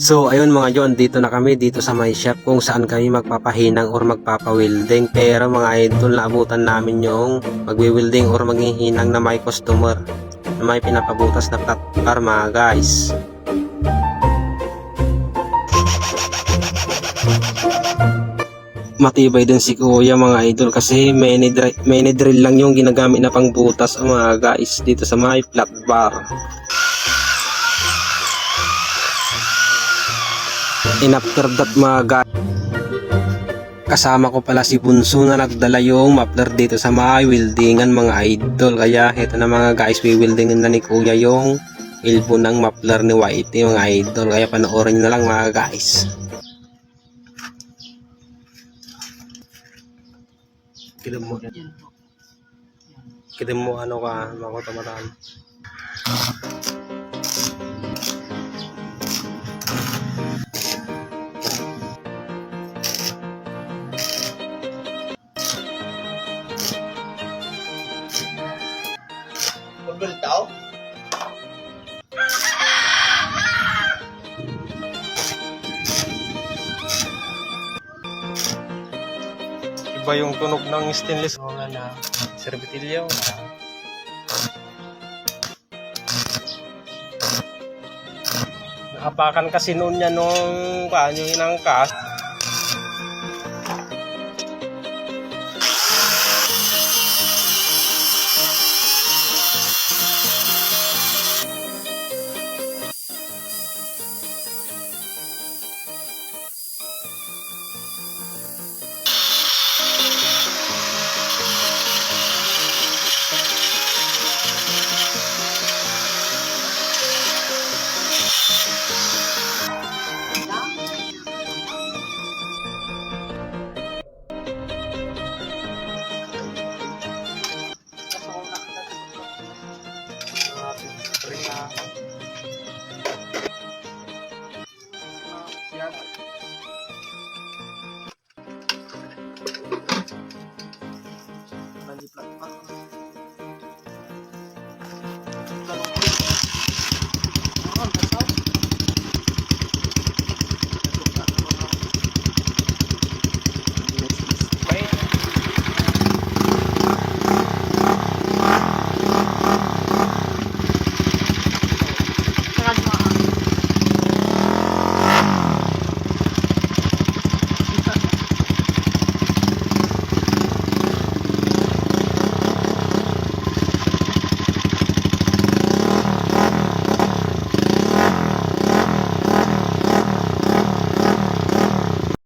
So ayun mga John, dito na kami dito sa my shop kung saan kami magpapahinang or magpapawilding. Pero mga idol, naabutan namin yung magwi-wilding or maghihinang na may customer na may pinapabutas na flat bar mga guys. Matibay din si kuya mga idol kasi mini drill lang yung ginagamit na pangbutas mga guys dito sa may flat bar. And after that mga guys, kasama ko pala si Bunso na nagdala yung muffler dito sa mga weldingan mga idol. Kaya ito na mga guys, wildingan na ni kuya yung elbow ng muffler ni Whitey mga idol. Kaya panoorin nyo na lang mga guys. Kidim mo ano ka, makotamatan. Pagbalitaw? Iba yung tunog ng stainless na serbitilyo. Naapakan kasi noon niya nung paano yung inangkas.